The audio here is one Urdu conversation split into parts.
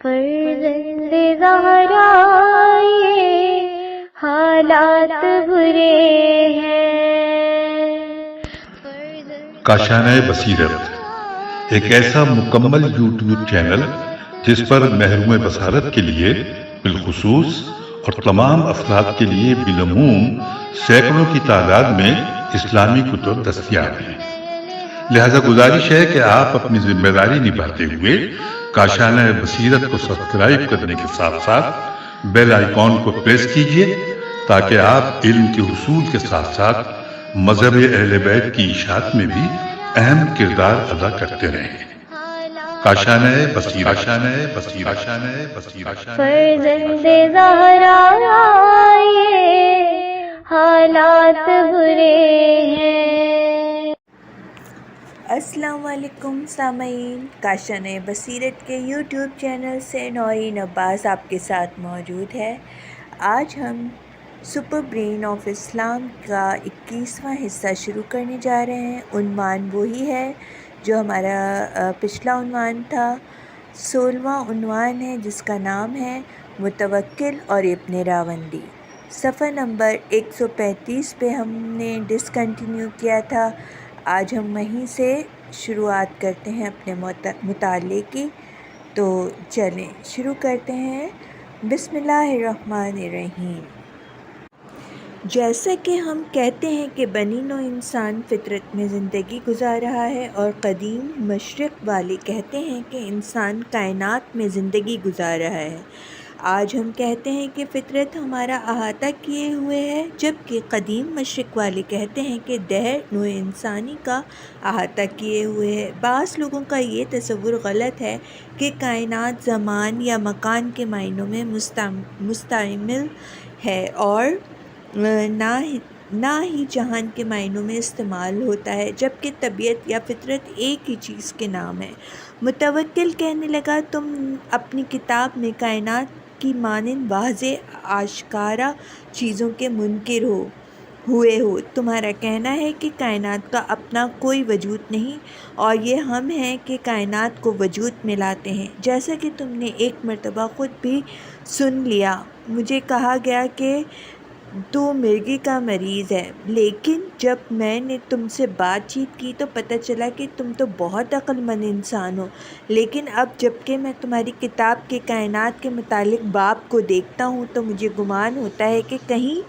فرزند زہرا یہ حالات برے ہیں۔ کاشانۂ بصیرت ایک ایسا مکمل یوٹیوب چینل جس پر محروم بصارت کے لیے بالخصوص اور تمام افراد کے لیے بالعموم سینکڑوں کی تعداد میں اسلامی کتب دستیاب ہیں۔ لہذا گزارش ہے کہ آپ اپنی ذمہ داری نبھاتے ہوئے کاشانۂ بصیرت کو سبسکرائب کرنے کے ساتھ ساتھ بیل آئیکن کو پریس کیجئے تاکہ آپ علم کے حصول کے ساتھ ساتھ مذہب اہل بیت کی اشاعت میں بھی اہم کردار ادا کرتے رہیں۔ کاشانۂ بصیرت، کاشانۂ بصیرت، کاشانۂ بصیرت۔ فرزند زہرا یہ حالات برے ہیں۔ السلام علیکم سامعین، کاشانۂ بصیرت کے یوٹیوب چینل سے نورین عباس آپ کے ساتھ موجود ہے۔ آج ہم سپر برین آف اسلام کا 21واں حصہ شروع کرنے جا رہے ہیں۔ عنوان وہی ہے جو ہمارا پچھلا عنوان تھا۔ 16واں عنوان ہے جس کا نام ہے متوکل اور ابن راوندی۔ صفحہ نمبر 135 پہ ہم نے ڈسکنٹینیو کیا تھا۔ آج ہم وہیں سے شروعات کرتے ہیں اپنے مطالعے کی، تو چلیں شروع کرتے ہیں۔ بسم اللہ الرحمن الرحیم۔ جیسا کہ ہم کہتے ہیں کہ بنی نوع انسان فطرت میں زندگی گزار رہا ہے، اور قدیم مشرق والے کہتے ہیں کہ انسان کائنات میں زندگی گزار رہا ہے، آج ہم کہتے ہیں کہ فطرت ہمارا احاطہ کیے ہوئے ہے، جبکہ قدیم مشرق والے کہتے ہیں کہ دہر نوع انسانی کا احاطہ کیے ہوئے ہے۔ بعض لوگوں کا یہ تصور غلط ہے کہ کائنات زمان یا مکان کے معنوں میں مستعمل ہے اور نہ ہی جہان کے معنوں میں استعمال ہوتا ہے، جبکہ طبیعت یا فطرت ایک ہی چیز کے نام ہے۔ متوکل کہنے لگا، تم اپنی کتاب میں کائنات کی مانند واضح آشکارا چیزوں کے منکر ہوئے ہو۔ تمہارا کہنا ہے کہ کائنات کا اپنا کوئی وجود نہیں، اور یہ ہم ہیں کہ کائنات کو وجود میں لاتے ہیں۔ جیسا کہ تم نے ایک مرتبہ خود بھی سن لیا، مجھے کہا گیا کہ تو مرگی کا مریض ہے، لیکن جب میں نے تم سے بات چیت کی تو پتہ چلا کہ تم تو بہت عقل مند انسان ہو۔ لیکن اب جب کہ میں تمہاری کتاب کے کائنات کے متعلق باب کو دیکھتا ہوں تو مجھے گمان ہوتا ہے کہ کہیں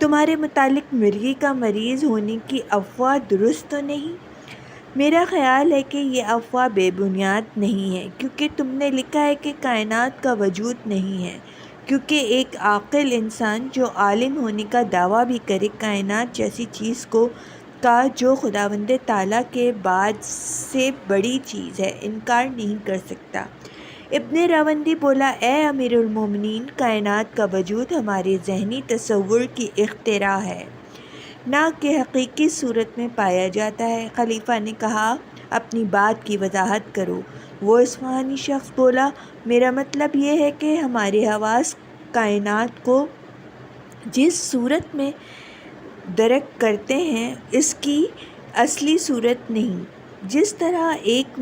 تمہارے متعلق مرگی کا مریض ہونے کی افواہ درست تو نہیں۔ میرا خیال ہے کہ یہ افواہ بے بنیاد نہیں ہے، کیونکہ تم نے لکھا ہے کہ کائنات کا وجود نہیں ہے، کیونکہ ایک عاقل انسان جو عالم ہونے کا دعویٰ بھی کرے کائنات جیسی چیز کا جو خداوند تعالیٰ کے بعد سے بڑی چیز ہے، انکار نہیں کر سکتا۔ ابن راوندی بولا، اے امیر المومنین، کائنات کا وجود ہمارے ذہنی تصور کی اختراع ہے، نہ کہ حقیقی صورت میں پایا جاتا ہے۔ خلیفہ نے کہا، اپنی بات کی وضاحت کرو۔ وہ اصفہانی شخص بولا، میرا مطلب یہ ہے کہ ہمارے حواس کائنات کو جس صورت میں درک کرتے ہیں اس کی اصلی صورت نہیں۔ جس طرح ایک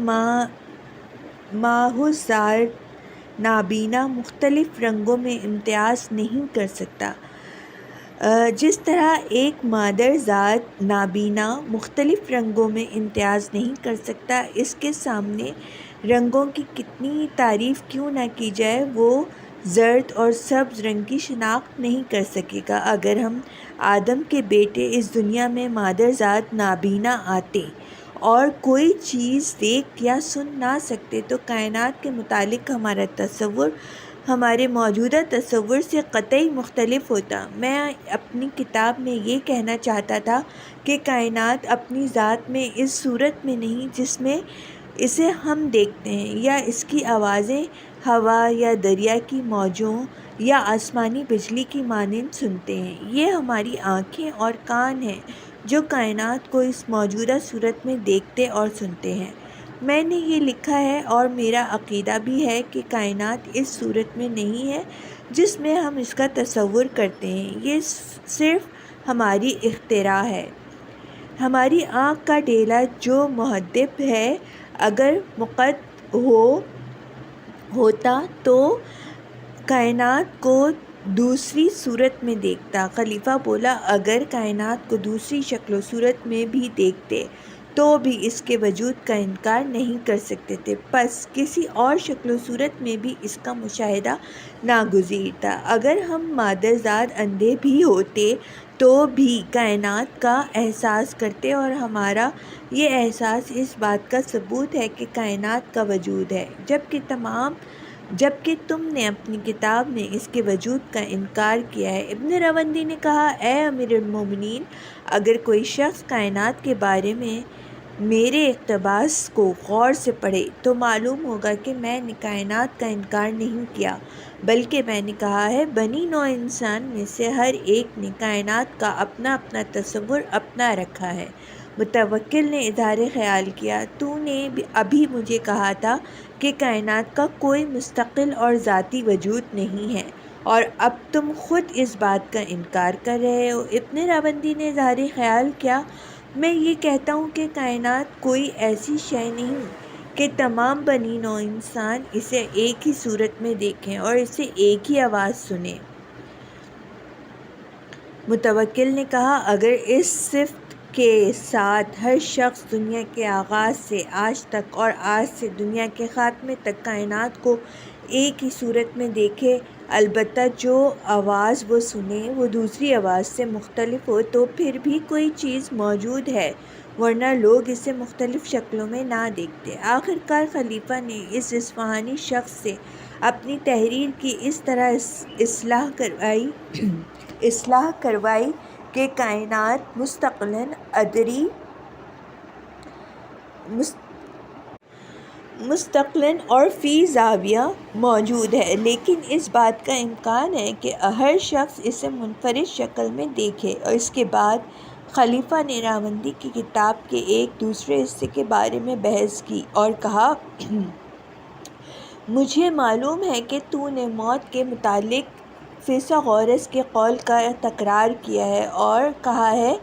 ماحوظ ذات نابینا مختلف رنگوں میں امتیاز نہیں کر سکتا، جس طرح ایک مادر ذات نابینا مختلف رنگوں میں امتیاز نہیں کر سکتا، اس کے سامنے رنگوں کی کتنی تعریف کیوں نہ کی جائے وہ زرد اور سبز رنگ کی شناخت نہیں کر سکے گا۔ اگر ہم آدم کے بیٹے اس دنیا میں مادر ذات نابینا آتے اور کوئی چیز دیکھ یا سن نہ سکتے تو کائنات کے متعلق ہمارا تصور ہمارے موجودہ تصور سے قطعی مختلف ہوتا۔ میں اپنی کتاب میں یہ کہنا چاہتا تھا کہ کائنات اپنی ذات میں اس صورت میں نہیں جس میں اسے ہم دیکھتے ہیں، یا اس کی آوازیں ہوا یا دریا کی موجوں یا آسمانی بجلی کی مانند سنتے ہیں۔ یہ ہماری آنکھیں اور کان ہیں جو کائنات کو اس موجودہ صورت میں دیکھتے اور سنتے ہیں۔ میں نے یہ لکھا ہے اور میرا عقیدہ بھی ہے کہ کائنات اس صورت میں نہیں ہے جس میں ہم اس کا تصور کرتے ہیں، یہ صرف ہماری اختراع ہے۔ ہماری آنکھ کا ڈیلا جو محدب ہے، اگر مقد ہو ہوتا تو کائنات کو دوسری صورت میں دیکھتا۔ خلیفہ بولا، اگر کائنات کو دوسری شکل و صورت میں بھی دیکھتے تو بھی اس کے وجود کا انکار نہیں کر سکتے تھے، پس کسی اور شکل و صورت میں بھی اس کا مشاہدہ ناگزیر تھا۔ اگر ہم مادرزاد اندھے بھی ہوتے تو بھی کائنات کا احساس کرتے، اور ہمارا یہ احساس اس بات کا ثبوت ہے کہ کائنات کا وجود ہے، جبکہ تم نے اپنی کتاب میں اس کے وجود کا انکار کیا ہے۔ ابن راوندی نے کہا، اے امیر المومنین، اگر کوئی شخص کائنات کے بارے میں میرے اقتباس کو غور سے پڑھے تو معلوم ہوگا کہ میں نے کائنات کا انکار نہیں کیا، بلکہ میں نے کہا ہے بنی نوع انسان میں سے ہر ایک نے کائنات کا اپنا اپنا تصور اپنا رکھا ہے۔ متوکل نے اظہار خیال کیا، تو نے ابھی مجھے کہا تھا کہ کائنات کا کوئی مستقل اور ذاتی وجود نہیں ہے، اور اب تم خود اس بات کا انکار کر رہے ہو۔ ابن راوندی نے اظہار خیال کیا، میں یہ کہتا ہوں کہ کائنات کوئی ایسی شے نہیں کہ تمام بنی نوع انسان اسے ایک ہی صورت میں دیکھیں اور اسے ایک ہی آواز سنیں۔ متوکل نے کہا، اگر اس صفت کے ساتھ ہر شخص دنیا کے آغاز سے آج تک اور آج سے دنیا کے خاتمے تک کائنات کو ایک ہی صورت میں دیکھے، البتہ جو آواز وہ سنے وہ دوسری آواز سے مختلف ہو، تو پھر بھی کوئی چیز موجود ہے، ورنہ لوگ اسے مختلف شکلوں میں نہ دیکھتے۔ آخر کار خلیفہ نے اس اصفہانی شخص سے اپنی تحریر کی اس طرح اصلاح کروائی کہ کائنات مستقلاً اور فی زاویہ موجود ہے، لیکن اس بات کا امکان ہے کہ ہر شخص اسے منفرد شکل میں دیکھے۔ اور اس کے بعد خلیفہ نے راوندی کی کتاب کے ایک دوسرے حصے کے بارے میں بحث کی اور کہا، مجھے معلوم ہے کہ تو نے موت کے متعلق فیثاغورس کے قول کا تکرار کیا ہے اور کہا ہے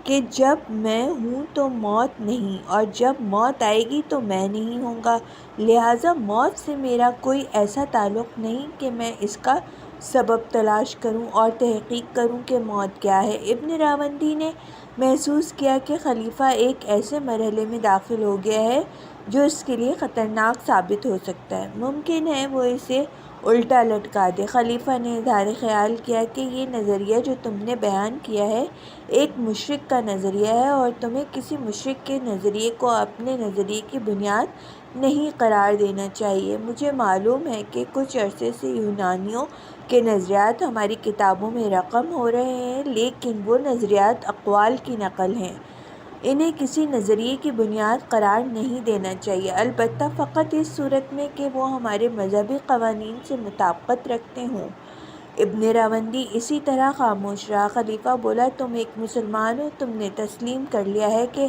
کہ جب میں ہوں تو موت نہیں، اور جب موت آئے گی تو میں نہیں ہوں گا، لہٰذا موت سے میرا کوئی ایسا تعلق نہیں کہ میں اس کا سبب تلاش کروں اور تحقیق کروں کہ موت کیا ہے۔ ابن راوندی نے محسوس کیا کہ خلیفہ ایک ایسے مرحلے میں داخل ہو گیا ہے جو اس کے لیے خطرناک ثابت ہو سکتا ہے، ممکن ہے وہ اسے الٹا لٹکا دے۔ خلیفہ نے اظہار خیال کیا کہ یہ نظریہ جو تم نے بیان کیا ہے ایک مشرک کا نظریہ ہے، اور تمہیں کسی مشرک کے نظریے کو اپنے نظریے کی بنیاد نہیں قرار دینا چاہیے۔ مجھے معلوم ہے کہ کچھ عرصے سے یونانیوں کے نظریات ہماری کتابوں میں رقم ہو رہے ہیں، لیکن وہ نظریات اقوال کی نقل ہیں، انہیں کسی نظریے کی بنیاد قرار نہیں دینا چاہیے، البتہ فقط اس صورت میں کہ وہ ہمارے مذہبی قوانین سے مطابقت رکھتے ہوں۔ ابن راوندی اسی طرح خاموش رہا۔ خلیفہ بولا، تم ایک مسلمان ہو، تم نے تسلیم کر لیا ہے کہ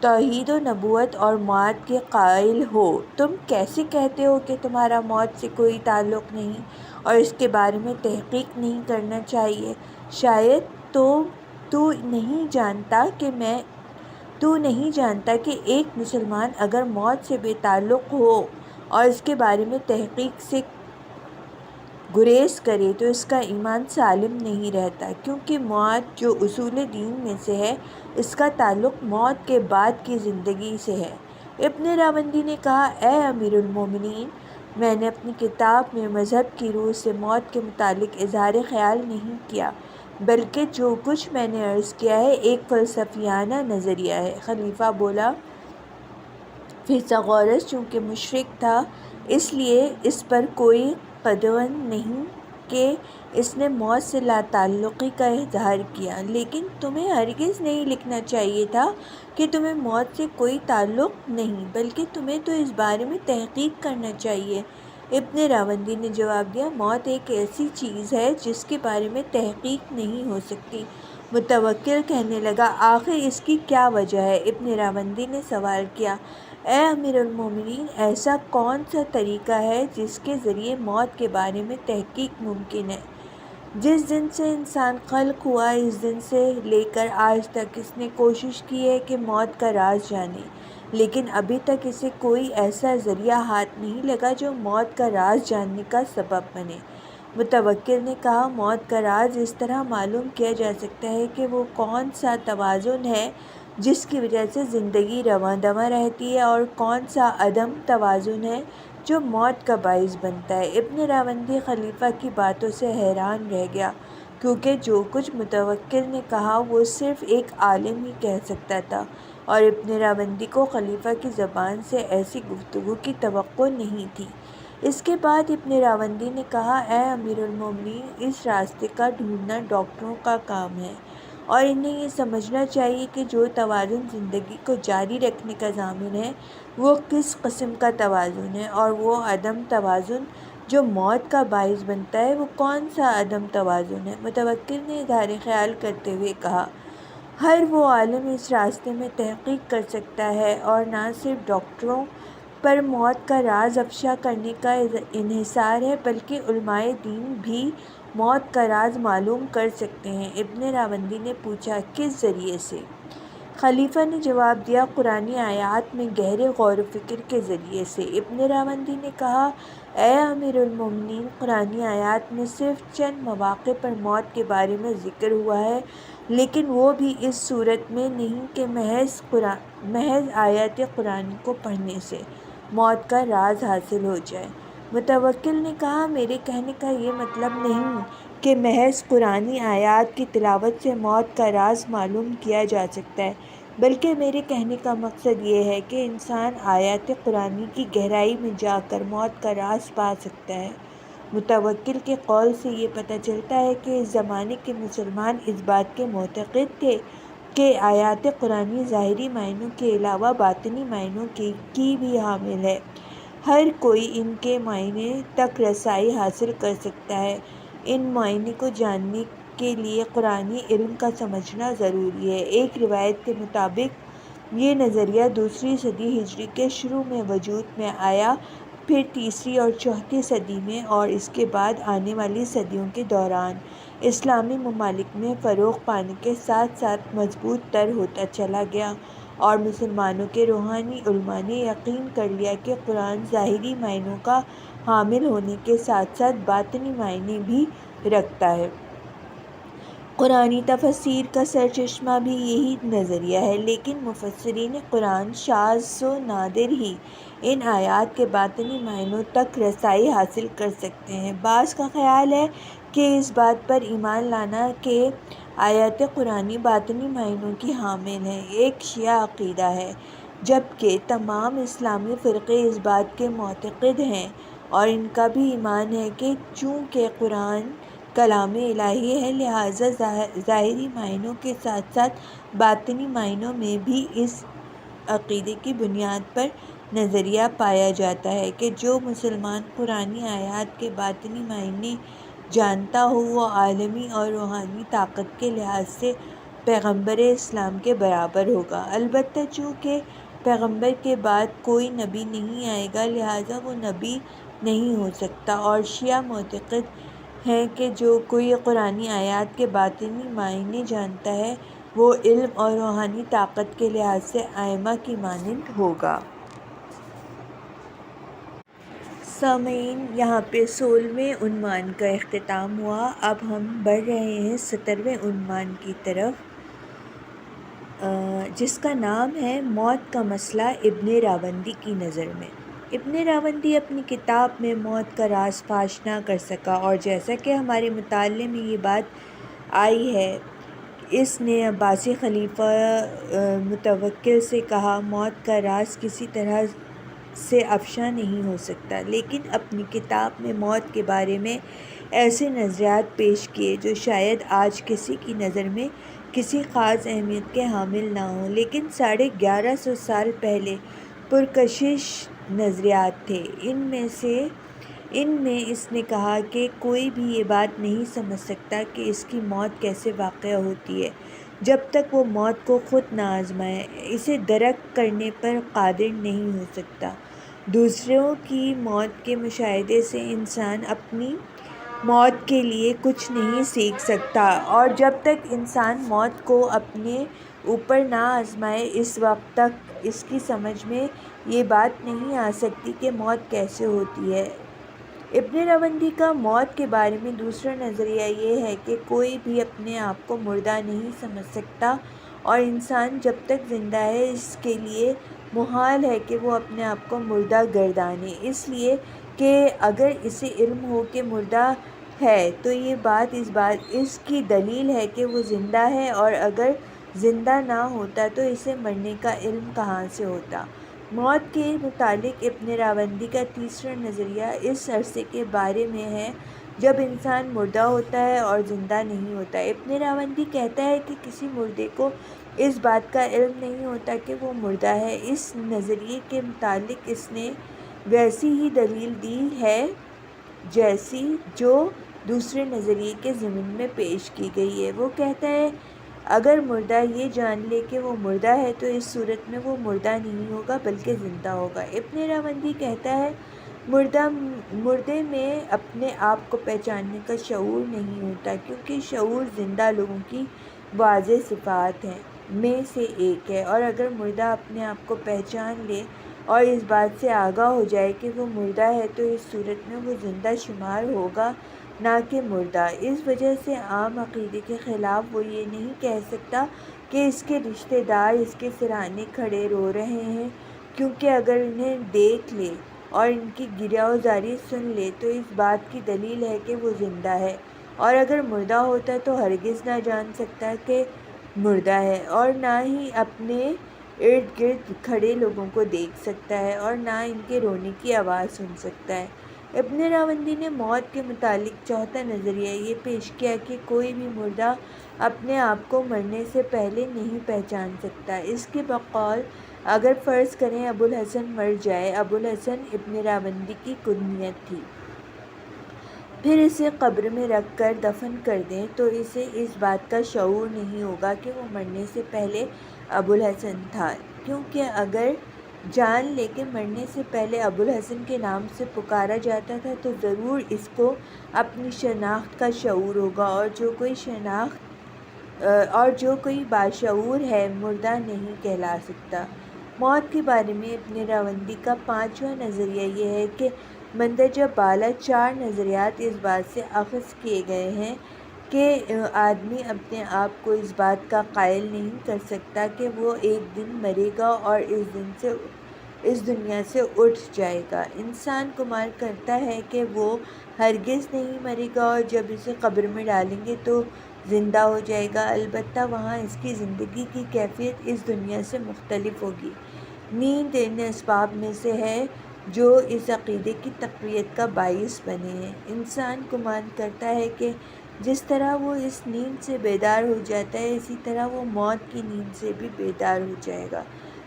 توحید و نبوت اور معاد کے قائل ہو، تم کیسے کہتے ہو کہ تمہارا موت سے کوئی تعلق نہیں اور اس کے بارے میں تحقیق نہیں کرنا چاہیے؟ شاید تو نہیں جانتا کہ ایک مسلمان اگر موت سے بے تعلق ہو اور اس کے بارے میں تحقیق سے گریز کرے تو اس کا ایمان سالم نہیں رہتا، کیونکہ معاد جو اصول دین میں سے ہے اس کا تعلق موت کے بعد کی زندگی سے ہے۔ ابن راوندی نے کہا، اے امیر المومنین، میں نے اپنی کتاب میں مذہب کی روح سے موت کے متعلق اظہار خیال نہیں کیا، بلکہ جو کچھ میں نے عرض کیا ہے ایک فلسفیانہ نظریہ ہے۔ خلیفہ بولا، فیثاغورس چونکہ مشرک تھا اس لیے اس پر کوئی قدغن نہیں کہ اس نے موت سے لا تعلقی کا اظہار کیا، لیکن تمہیں ہرگز نہیں لکھنا چاہیے تھا کہ تمہیں موت سے کوئی تعلق نہیں، بلکہ تمہیں تو اس بارے میں تحقیق کرنا چاہیے۔ ابن راوندی نے جواب دیا، موت ایک ایسی چیز ہے جس کے بارے میں تحقیق نہیں ہو سکتی۔ متوکل کہنے لگا، آخر اس کی کیا وجہ ہے؟ ابن راوندی نے سوال کیا، اے امیر المومنین، ایسا کون سا طریقہ ہے جس کے ذریعے موت کے بارے میں تحقیق ممکن ہے؟ جس دن سے انسان خلق ہوا اس دن سے لے کر آج تک اس نے کوشش کی ہے کہ موت کا راز جانے، لیکن ابھی تک اسے کوئی ایسا ذریعہ ہاتھ نہیں لگا جو موت کا راز جاننے کا سبب بنے۔ متوکل نے کہا، موت کا راز اس طرح معلوم کیا جا سکتا ہے کہ وہ کون سا توازن ہے جس کی وجہ سے زندگی رواں دواں رہتی ہے اور کون سا عدم توازن ہے جو موت کا باعث بنتا ہے۔ ابن راوندی خلیفہ کی باتوں سے حیران رہ گیا، کیونکہ جو کچھ متوکل نے کہا وہ صرف ایک عالم ہی کہہ سکتا تھا، اور ابن راوندی کو خلیفہ کی زبان سے ایسی گفتگو کی توقع نہیں تھی۔ اس کے بعد ابن راوندی نے کہا، اے امیر المومنین، اس راستے کا ڈھونڈنا ڈاکٹروں کا کام ہے، اور انہیں یہ سمجھنا چاہیے کہ جو توازن زندگی کو جاری رکھنے کا ضامن ہے وہ کس قسم کا توازن ہے، اور وہ عدم توازن جو موت کا باعث بنتا ہے وہ کون سا عدم توازن ہے۔ متوکل نے اظہار خیال کرتے ہوئے کہا، ہر وہ عالم اس راستے میں تحقیق کر سکتا ہے، اور نہ صرف ڈاکٹروں پر موت کا راز افشا کرنے کا انحصار ہے بلکہ علماء دین بھی موت کا راز معلوم کر سکتے ہیں۔ ابن راوندی نے پوچھا، کس ذریعے سے؟ خلیفہ نے جواب دیا، قرآنی آیات میں گہرے غور و فکر کے ذریعے سے۔ ابن راوندی نے کہا، اے امیر المومنین، قرآنی آیات میں صرف چند مواقع پر موت کے بارے میں ذکر ہوا ہے، لیکن وہ بھی اس صورت میں نہیں کہ محض آیات قرآنی کو پڑھنے سے موت کا راز حاصل ہو جائے۔ متوکل نے کہا، میرے کہنے کا یہ مطلب نہیں کہ محض قرآنی آیات کی تلاوت سے موت کا راز معلوم کیا جا سکتا ہے، بلکہ میرے کہنے کا مقصد یہ ہے کہ انسان آیات قرآنی کی گہرائی میں جا کر موت کا راز پا سکتا ہے۔ متوکل کے قول سے یہ پتہ چلتا ہے کہ اس زمانے کے مسلمان اس بات کے معتقد تھے کہ آیات قرآنی ظاہری معنوں کے علاوہ باطنی معنوں کی بھی حامل ہے۔ ہر کوئی ان کے معنی تک رسائی حاصل کر سکتا ہے۔ ان معنی کو جاننے کے لیے قرآنی علم کا سمجھنا ضروری ہے۔ ایک روایت کے مطابق یہ نظریہ دوسری صدی ہجری کے شروع میں وجود میں آیا، پھر تیسری اور چوتھی صدی میں اور اس کے بعد آنے والی صدیوں کے دوران اسلامی ممالک میں فروغ پانے کے ساتھ ساتھ مضبوط تر ہوتا چلا گیا، اور مسلمانوں کے روحانی علماء نے یقین کر لیا کہ قرآن ظاہری معنوں کا حامل ہونے کے ساتھ ساتھ باطنی معنی بھی رکھتا ہے۔ قرآنی تفاسیر کا سرچشمہ بھی یہی نظریہ ہے، لیکن مفسرین قرآن شاذ و نادر ہی ان آیات کے باطنی معنوں تک رسائی حاصل کر سکتے ہیں۔ بعض کا خیال ہے کہ اس بات پر ایمان لانا کہ آیات قرآنی باطنی معنوں کی حامل ہیں ایک شیعہ عقیدہ ہے، جبکہ تمام اسلامی فرقے اس بات کے معتقد ہیں، اور ان کا بھی ایمان ہے کہ چونکہ قرآن کلام الہی ہے، لہٰذا ظاہری معنوں کے ساتھ ساتھ باطنی معنوں میں بھی اس عقیدے کی بنیاد پر نظریہ پایا جاتا ہے کہ جو مسلمان قرآنی آیات کے باطنی معنی جانتا ہو وہ عالمی اور روحانی طاقت کے لحاظ سے پیغمبر اسلام کے برابر ہوگا۔ البتہ چونکہ پیغمبر کے بعد کوئی نبی نہیں آئے گا، لہٰذا وہ نبی نہیں ہو سکتا، اور شیعہ معتقد ہیں کہ جو کوئی قرآنی آیات کے باطنی معنی جانتا ہے وہ علم اور روحانی طاقت کے لحاظ سے ائمہ کی مانند ہوگا۔ سامعین، یہاں پہ 16ویں عنوان کا اختتام ہوا۔ اب ہم بڑھ رہے ہیں 17ویں عنوان کی طرف، جس کا نام ہے موت کا مسئلہ ابن راوندی کی نظر میں۔ ابن راوندی اپنی کتاب میں موت کا راز فاش نہ کر سکا، اور جیسا کہ ہمارے مطالعے میں یہ بات آئی ہے، اس نے عباسی خلیفہ متوکل سے کہا، موت کا راز کسی طرح سے افشا نہیں ہو سکتا، لیکن اپنی کتاب میں موت کے بارے میں ایسے نظریات پیش کیے جو شاید آج کسی کی نظر میں کسی خاص اہمیت کے حامل نہ ہوں، لیکن 1150 سال پہلے پرکشش نظریات تھے۔ ان میں اس نے کہا کہ کوئی بھی یہ بات نہیں سمجھ سکتا کہ اس کی موت کیسے واقع ہوتی ہے جب تک وہ موت کو خود نہ آزمائے، اسے درک کرنے پر قادر نہیں ہو سکتا۔ دوسروں کی موت کے مشاہدے سے انسان اپنی موت کے لیے کچھ نہیں سیکھ سکتا، اور جب تک انسان موت کو اپنے اوپر نہ آزمائے اس وقت تک اس کی سمجھ میں یہ بات نہیں آ سکتی کہ موت کیسے ہوتی ہے۔ ابن راوندی کا موت کے بارے میں دوسرا نظریہ یہ ہے کہ کوئی بھی اپنے آپ کو مردہ نہیں سمجھ سکتا، اور انسان جب تک زندہ ہے اس کے لیے محال ہے کہ وہ اپنے آپ کو مردہ گردانے، اس لیے کہ اگر اسے علم ہو کہ مردہ ہے تو یہ بات اس کی دلیل ہے کہ وہ زندہ ہے، اور اگر زندہ نہ ہوتا تو اسے مرنے کا علم کہاں سے ہوتا۔ موت کے متعلق ابن راوندی کا تیسرا نظریہ اس عرصے کے بارے میں ہے جب انسان مردہ ہوتا ہے اور زندہ نہیں ہوتا۔ ابن راوندی کہتا ہے کہ کسی مردے کو اس بات کا علم نہیں ہوتا کہ وہ مردہ ہے۔ اس نظریے کے متعلق اس نے ویسی ہی دلیل دی ہے جیسی جو دوسرے نظریے کے ضمن میں پیش کی گئی ہے۔ وہ کہتا ہے اگر مردہ یہ جان لے کہ وہ مردہ ہے تو اس صورت میں وہ مردہ نہیں ہوگا بلکہ زندہ ہوگا۔ ابن راوندی کہتا ہے مردے میں اپنے آپ کو پہچاننے کا شعور نہیں ہوتا، کیونکہ شعور زندہ لوگوں کی واضح صفات میں سے ایک ہے، اور اگر مردہ اپنے آپ کو پہچان لے اور اس بات سے آگاہ ہو جائے کہ وہ مردہ ہے تو اس صورت میں وہ زندہ شمار ہوگا نہ کہ مردہ۔ اس وجہ سے عام عقیدے کے خلاف وہ یہ نہیں کہہ سکتا کہ اس کے رشتہ دار اس کے سرانے کھڑے رو رہے ہیں، کیونکہ اگر انہیں دیکھ لے اور ان کی گریہ زاری سن لے تو اس بات کی دلیل ہے کہ وہ زندہ ہے، اور اگر مردہ ہوتا تو ہرگز نہ جان سکتا کہ مردہ ہے، اور نہ ہی اپنے ارد گرد کھڑے لوگوں کو دیکھ سکتا ہے اور نہ ان کے رونے کی آواز سن سکتا ہے۔ ابن راوندی نے موت کے متعلق چوتھا نظریہ یہ پیش کیا کہ کوئی بھی مردہ اپنے آپ کو مرنے سے پہلے نہیں پہچان سکتا۔ اس کے بقول اگر فرض کریں ابوالحسن مر جائے، ابوالحسن ابن راوندی کی کنیت تھی، پھر اسے قبر میں رکھ کر دفن کر دیں تو اسے اس بات کا شعور نہیں ہوگا کہ وہ مرنے سے پہلے ابوالحسن تھا، کیونکہ اگر جان لے کہ مرنے سے پہلے ابوالحسن کے نام سے پکارا جاتا تھا تو ضرور اس کو اپنی شناخت کا شعور ہوگا، اور جو کوئی باشعور ہے مردہ نہیں کہلا سکتا۔ موت کے بارے میں ابن راوندی کا پانچواں نظریہ یہ ہے کہ مندرجہ بالا چار نظریات اس بات سے اخذ کیے گئے ہیں کہ آدمی اپنے آپ کو اس بات کا قائل نہیں کر سکتا کہ وہ ایک دن مرے گا اور اس دنیا سے اٹھ جائے گا۔ انسان گمان کرتا ہے کہ وہ ہرگز نہیں مرے گا اور جب اسے قبر میں ڈالیں گے تو زندہ ہو جائے گا، البتہ وہاں اس کی زندگی کی کیفیت اس دنیا سے مختلف ہوگی۔ نیند ان اسباب میں سے ہے جو اس عقیدے کی تقویت کا باعث بنے ہیں۔ انسان گمان کرتا ہے کہ جس طرح وہ اس نیند سے بیدار ہو جاتا ہے اسی طرح وہ موت کی نیند سے بھی بیدار ہو جائے گا۔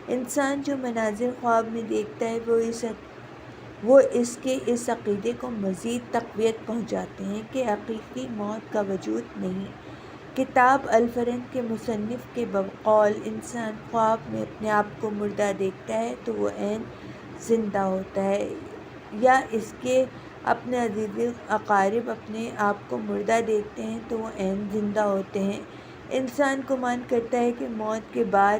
انسان جو مناظر خواب میں دیکھتا ہے وہ اس کے اس عقیدے کو مزید تقویت پہنچاتے ہیں کہ حقیقی موت کا وجود نہیں۔ کتاب الفرنگ کے مصنف کے بقول انسان خواب میں اپنے آپ کو مردہ دیکھتا ہے تو وہ عین زندہ ہوتا ہے، یا اس کے اپنے عزیز اقارب اپنے آپ کو مردہ دیکھتے ہیں تو وہ عین زندہ ہوتے ہیں۔ انسان گمان کرتا ہے کہ موت کے بعد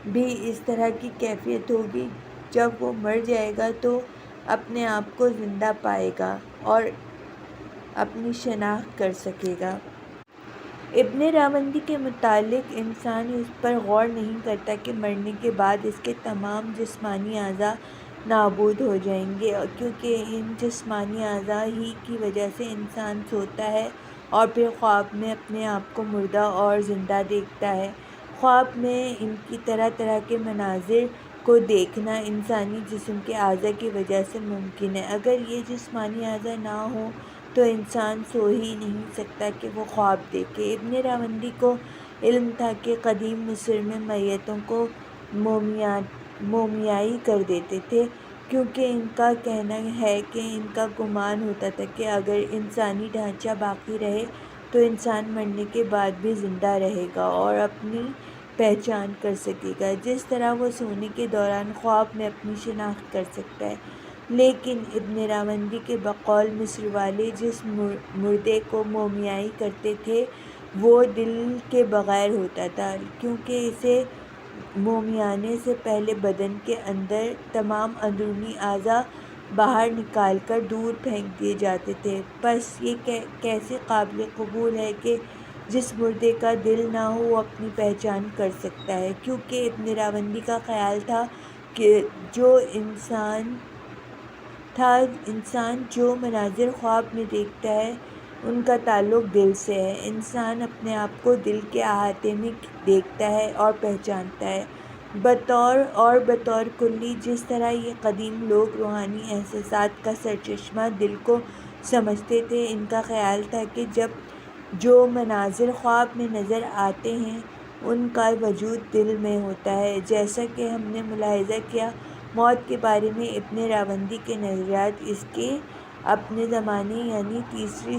بھی اس طرح کی کیفیت ہوگی، جب وہ مر جائے گا تو اپنے آپ کو زندہ پائے گا اور اپنی شناخت کر سکے گا۔ ابن راوندی کے متعلق انسان اس پر غور نہیں کرتا کہ مرنے کے بعد اس کے تمام جسمانی اعضاء نابود ہو جائیں گے، کیونکہ ان جسمانی اعضاء ہی کی وجہ سے انسان سوتا ہے اور پھر خواب میں اپنے آپ کو مردہ اور زندہ دیکھتا ہے۔ خواب میں ان کی طرح طرح کے مناظر کو دیکھنا انسانی جسم کے اعضاء کی وجہ سے ممکن ہے۔ اگر یہ جسمانی اعضاء نہ ہوں تو انسان سو ہی نہیں سکتا کہ وہ خواب دیکھے۔ ابن راوندی کو علم تھا کہ قدیم مصر میں میتوں کو مومیائی کر دیتے تھے، کیونکہ ان کا کہنا ہے کہ ان کا گمان ہوتا تھا کہ اگر انسانی ڈھانچہ باقی رہے تو انسان مرنے کے بعد بھی زندہ رہے گا اور اپنی پہچان کر سکے گا، جس طرح وہ سونے کے دوران خواب میں اپنی شناخت کر سکتا ہے۔ لیکن ابن راوندی کے بقول مصر والے جس مردے کو مومیائی کرتے تھے وہ دل کے بغیر ہوتا تھا، کیونکہ اسے مومیانے سے پہلے بدن کے اندر تمام اندرونی اعضاء باہر نکال کر دور پھینک دیے جاتے تھے۔ پس یہ کیسے قابل قبول ہے کہ جس مردے کا دل نہ ہو وہ اپنی پہچان کر سکتا ہے، کیونکہ ابن راوندی کا خیال تھا کہ انسان جو مناظر خواب میں دیکھتا ہے ان کا تعلق دل سے ہے۔ انسان اپنے آپ کو دل کے احاطے میں دیکھتا ہے اور پہچانتا ہے۔ بطور کلی جس طرح یہ قدیم لوگ روحانی احساسات کا سرچشمہ دل کو سمجھتے تھے، ان کا خیال تھا کہ جو مناظر خواب میں نظر آتے ہیں ان کا وجود دل میں ہوتا ہے۔ جیسا کہ ہم نے ملاحظہ کیا، موت کے بارے میں ابن راوندی کے نظریات اس کے اپنے زمانے یعنی تیسری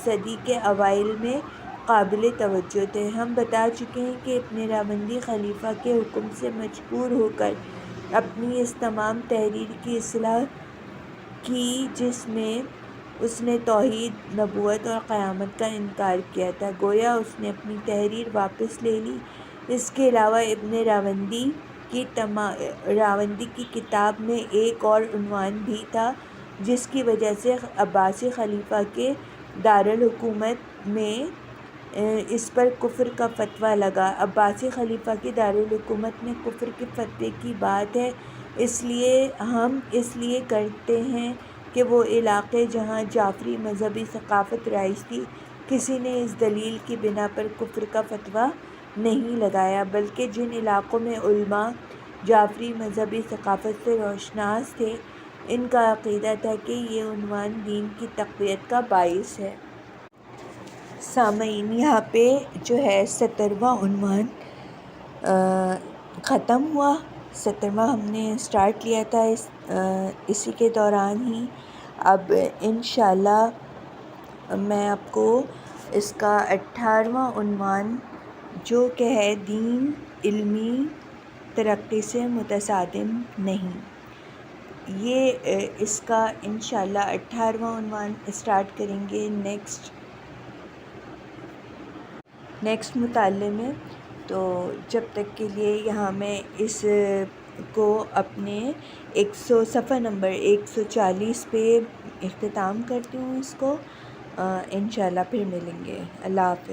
صدی کے اوائل میں قابل توجہ تھے۔ ہم بتا چکے ہیں کہ ابن راوندی خلیفہ کے حکم سے مجبور ہو کر اپنی اس تمام تحریر کی اصلاح کی جس میں اس نے توحید، نبوت اور قیامت کا انکار کیا تھا۔ گویا اس نے اپنی تحریر واپس لے لی۔ اس کے علاوہ ابن راوندی کی کتاب میں ایک اور عنوان بھی تھا جس کی وجہ سے عباسی خلیفہ کے دارالحکومت میں اس پر کفر کا فتویٰ لگا۔ عباسی خلیفہ کے دارالحکومت میں کفر کے فتوے کی بات ہے، ہم اس لیے کرتے ہیں کہ وہ علاقے جہاں جعفری مذہبی ثقافت رائج تھی، کسی نے اس دلیل کی بنا پر کفر کا فتویٰ نہیں لگایا، بلکہ جن علاقوں میں علماء جعفری مذہبی ثقافت سے روشناس تھے، ان کا عقیدہ تھا کہ یہ عنوان دین کی تقویت کا باعث ہے۔ سامعین، یہاں پہ جو ہے 17واں عنوان ختم ہوا۔ 17واں ہم نے سٹارٹ کیا تھا اسی کے دوران ہی۔ اب انشاءاللہ میں آپ کو اس کا 18واں عنوان جو کہ ہے دین علمی ترقی سے متصادم نہیں، یہ اس کا انشاءاللہ 18واں عنوان سٹارٹ کریں گے نیکسٹ مطالعے میں۔ تو جب تک کے لیے یہاں میں اس کو اپنے صفحہ نمبر 140 پہ اختتام کرتی ہوں اس کو۔ انشاءاللہ پھر ملیں گے۔ اللہ حافظ۔